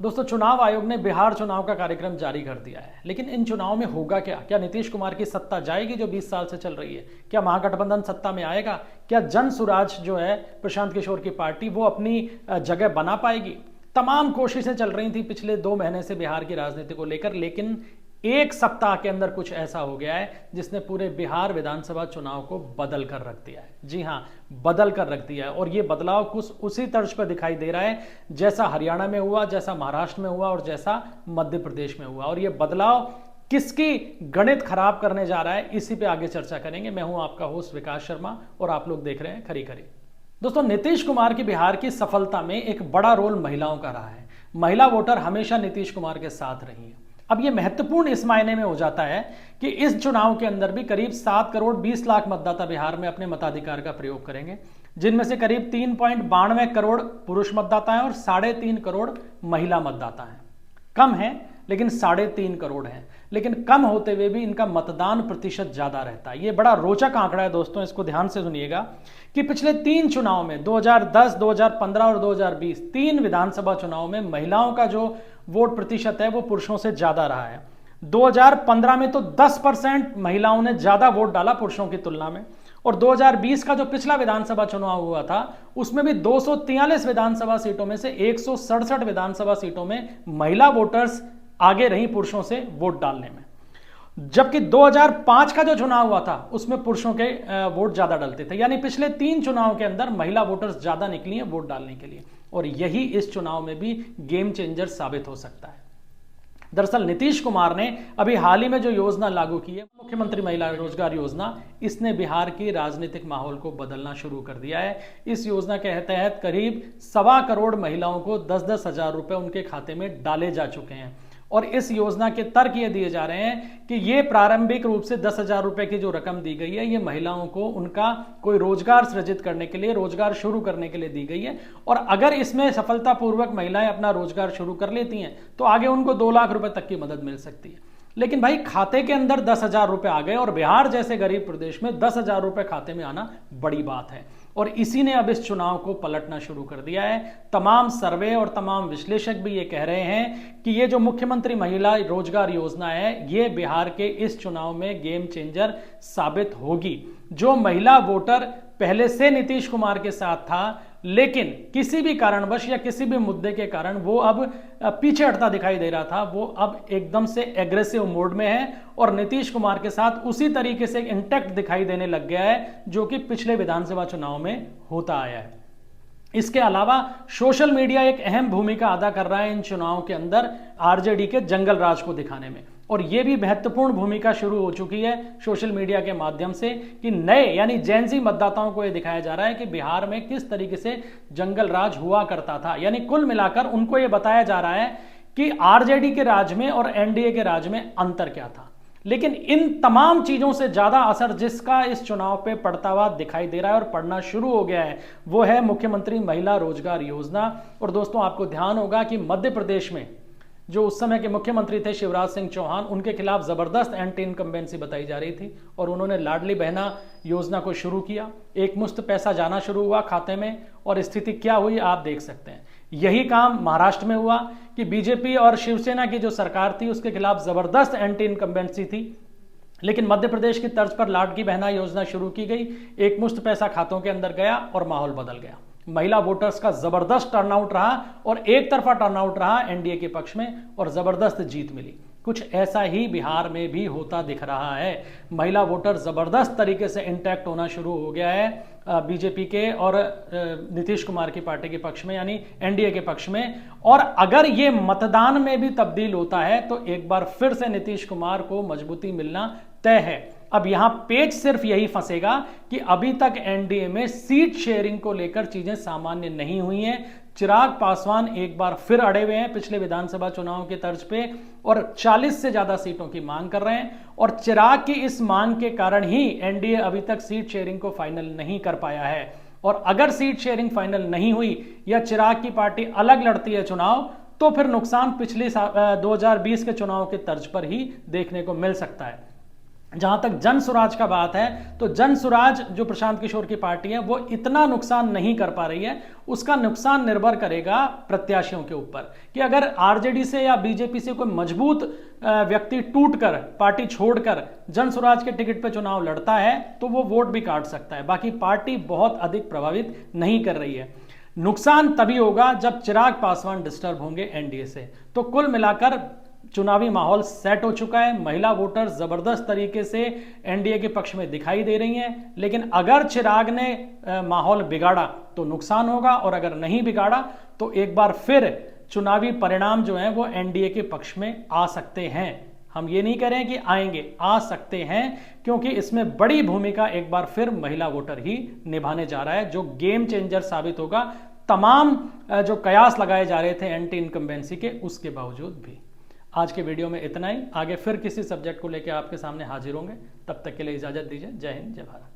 दोस्तों, चुनाव आयोग ने बिहार चुनाव का कार्यक्रम जारी कर दिया है, लेकिन इन चुनाव में होगा क्या? क्या नीतीश कुमार की सत्ता जाएगी जो 20 साल से चल रही है? क्या महागठबंधन सत्ता में आएगा? क्या जन सुराज जो है प्रशांत किशोर की पार्टी वो अपनी जगह बना पाएगी? तमाम कोशिशें चल रही थी पिछले 2 महीने से बिहार की राजनीति को लेकर, लेकिन एक सप्ताह के अंदर कुछ ऐसा हो गया है जिसने पूरे बिहार विधानसभा चुनाव को बदल कर रख दिया है। जी हां, बदल कर रख दिया है। और ये बदलाव कुछ उसी तर्ज पर दिखाई दे रहा है जैसा हरियाणा में हुआ, जैसा महाराष्ट्र में हुआ और जैसा मध्य प्रदेश में हुआ। और ये बदलाव किसकी गणित खराब करने जा रहा है, इसी पे आगे चर्चा करेंगे। मैं हूं आपका होस्ट विकास शर्मा और आप लोग देख रहे हैं खरी खरी। दोस्तों, नीतीश कुमार की बिहार की सफलता में एक बड़ा रोल महिलाओं का रहा है। महिला वोटर हमेशा नीतीश कुमार के साथ रही है। अब यह महत्वपूर्ण इस मायने में हो जाता है कि इस चुनाव के अंदर भी करीब 7 करोड़ 20 लाख मतदाता बिहार में अपने मताधिकार का प्रयोग करेंगे, जिनमें से करीब 3.92 करोड़ पुरुष मतदाता हैं और 3.5 करोड़ महिला मतदाता हैं। कम है, लेकिन 3.5 करोड़ हैं। लेकिन कम होते हुए भी इनका मतदान प्रतिशत ज्यादा रहता है। यह बड़ा रोचक आंकड़ा है दोस्तों, इसको ध्यान से सुनिएगा कि पिछले 3 चुनाव में 2010, 2015 और 2020 3 विधानसभा चुनाव में महिलाओं का जो वोट प्रतिशत है वो पुरुषों से ज्यादा रहा है। 2015 में तो 10% महिलाओं ने ज्यादा वोट डाला पुरुषों की तुलना में, और 2020 का जो पिछला विधानसभा चुनाव हुआ था उसमें भी 243 विधानसभा सीटों में से 167 विधानसभा सीटों में महिला वोटर्स आगे रही पुरुषों से वोट डालने में। जबकि 2005 का जो चुनाव हुआ था उसमें पुरुषों के वोट ज्यादा डलते थे। यानी पिछले 3 चुनाव के अंदर महिला वोटर्स ज्यादा निकली हैं वोट डालने के लिए, और यही इस चुनाव में भी गेम चेंजर साबित हो सकता है। दरअसल नीतीश कुमार ने अभी हाल ही में जो योजना लागू की है, मुख्यमंत्री महिला रोजगार योजना, इसने बिहार की राजनीतिक माहौल को बदलना शुरू कर दिया है। इस योजना के तहत करीब 1.25 करोड़ महिलाओं को 10-10 हजार रुपए उनके खाते में डाले जा चुके हैं। और इस योजना के तर्क ये दिए जा रहे हैं कि ये प्रारंभिक रूप से 10,000 रुपए की जो रकम दी गई है, ये महिलाओं को उनका कोई रोजगार सृजित करने के लिए, रोजगार शुरू करने के लिए दी गई है। और अगर इसमें सफलतापूर्वक महिलाएं अपना रोजगार शुरू कर लेती हैं तो आगे उनको 2 लाख रुपए तक की मदद मिल सकती है। लेकिन भाई, खाते के अंदर 10,000 रुपए आ गए और बिहार जैसे गरीब प्रदेश में 10,000 रुपए खाते में आना बड़ी बात है। और इसी ने अब इस चुनाव को पलटना शुरू कर दिया है। तमाम सर्वे और तमाम विश्लेषक भी ये कह रहे हैं कि ये जो मुख्यमंत्री महिला रोजगार योजना है, ये बिहार के इस चुनाव में गेम चेंजर साबित होगी। जो महिला वोटर पहले से नीतीश कुमार के साथ था, लेकिन किसी भी कारणवश या किसी भी मुद्दे के कारण वो अब पीछे हटता दिखाई दे रहा था, वो अब एकदम से एग्रेसिव मोड में है और नीतीश कुमार के साथ उसी तरीके से इंटैक्ट दिखाई देने लग गया है जो कि पिछले विधानसभा चुनाव में होता आया है। इसके अलावा सोशल मीडिया एक अहम भूमिका अदा कर रहा है इन चुनावों के अंदर आरजेडी के जंगल राज को दिखाने में। और यह भी महत्वपूर्ण भूमिका शुरू हो चुकी है सोशल मीडिया के माध्यम से कि नए यानी जेनजी मतदाताओं को यह दिखाया जा रहा है कि बिहार में किस तरीके से जंगल राज हुआ करता था। यानी कुल मिलाकर उनको यह बताया जा रहा है कि आरजेडी के राज में और एनडीए के राज में अंतर क्या था। लेकिन इन तमाम चीजों से ज्यादा असर जिसका इस चुनाव पे पड़ता हुआ दिखाई दे रहा है और पड़ना शुरू हो गया है, वो है मुख्यमंत्री महिला रोजगार योजना। और दोस्तों, आपको ध्यान होगा कि मध्य प्रदेश में जो उस समय के मुख्यमंत्री थे शिवराज सिंह चौहान, उनके खिलाफ जबरदस्त एंटी इनकम्बेंसी बताई जा रही थी और उन्होंने लाडली बहना योजना को शुरू किया। एक मुश्त पैसा जाना शुरू हुआ खाते में, और स्थिति क्या हुई आप देख सकते हैं। यही काम महाराष्ट्र में हुआ कि बीजेपी और शिवसेना की जो सरकार थी उसके खिलाफ जबरदस्त एंटी इनकम्बेंसी थी, लेकिन मध्य प्रदेश की तर्ज पर लाडली बहना योजना शुरू की गई, एक मुश्त पैसा खातों के अंदर गया और माहौल बदल गया। महिला वोटर्स का जबरदस्त टर्नआउट रहा और एक तरफा टर्नआउट रहा एनडीए के पक्ष में और जबरदस्त जीत मिली। कुछ ऐसा ही बिहार में भी होता दिख रहा है। महिला वोटर जबरदस्त तरीके से इंटैक्ट होना शुरू हो गया है बीजेपी के और नीतीश कुमार की पार्टी के पक्ष में, यानी एनडीए के पक्ष में। और अगर ये मतदान में भी तब्दील होता है तो एक बार फिर से नीतीश कुमार को मजबूती मिलना तय है। अब यहां पेच सिर्फ यही फंसेगा कि अभी तक एनडीए में सीट शेयरिंग को लेकर चीजें सामान्य नहीं हुई हैं। चिराग पासवान एक बार फिर अड़े हुए हैं पिछले विधानसभा चुनाव के तर्ज पे और 40 से ज्यादा सीटों की मांग कर रहे हैं। और चिराग की इस मांग के कारण ही एनडीए अभी तक सीट शेयरिंग को फाइनल नहीं कर पाया है। और अगर सीट शेयरिंग फाइनल नहीं हुई या चिराग की पार्टी अलग लड़ती है चुनाव, तो फिर नुकसान पिछले 2020 के चुनाव के तर्ज पर ही देखने को मिल सकता है। जहां तक जन स्वराज का बात है तो जन स्वराज जो प्रशांत किशोर की पार्टी है वो इतना नुकसान नहीं कर पा रही है। उसका नुकसान निर्भर करेगा प्रत्याशियों के ऊपर कि अगर आरजेडी से या बीजेपी से कोई मजबूत व्यक्ति टूटकर पार्टी छोड़कर जन स्वराज के टिकट पर चुनाव लड़ता है तो वो वोट भी काट सकता है। बाकी पार्टी बहुत अधिक प्रभावित नहीं कर रही है। नुकसान तभी होगा जब चिराग पासवान डिस्टर्ब होंगे एनडीए से। तो कुल मिलाकर चुनावी माहौल सेट हो चुका है। महिला वोटर जबरदस्त तरीके से एनडीए के पक्ष में दिखाई दे रही हैं, लेकिन अगर चिराग ने माहौल बिगाड़ा तो नुकसान होगा, और अगर नहीं बिगाड़ा तो एक बार फिर चुनावी परिणाम जो हैं वो एनडीए के पक्ष में आ सकते हैं। हम ये नहीं कह रहे हैं कि आएंगे, आ सकते हैं, क्योंकि इसमें बड़ी भूमिका एक बार फिर महिला वोटर ही निभाने जा रहा है, जो गेम चेंजर साबित होगा तमाम जो कयास लगाए जा रहे थे एंटी इनकम्बेंसी के, उसके बावजूद भी। आज के वीडियो में इतना ही। आगे फिर किसी सब्जेक्ट को लेकर आपके सामने हाजिर होंगे। तब तक के लिए इजाजत दीजिए। जय हिंद, जय भारत।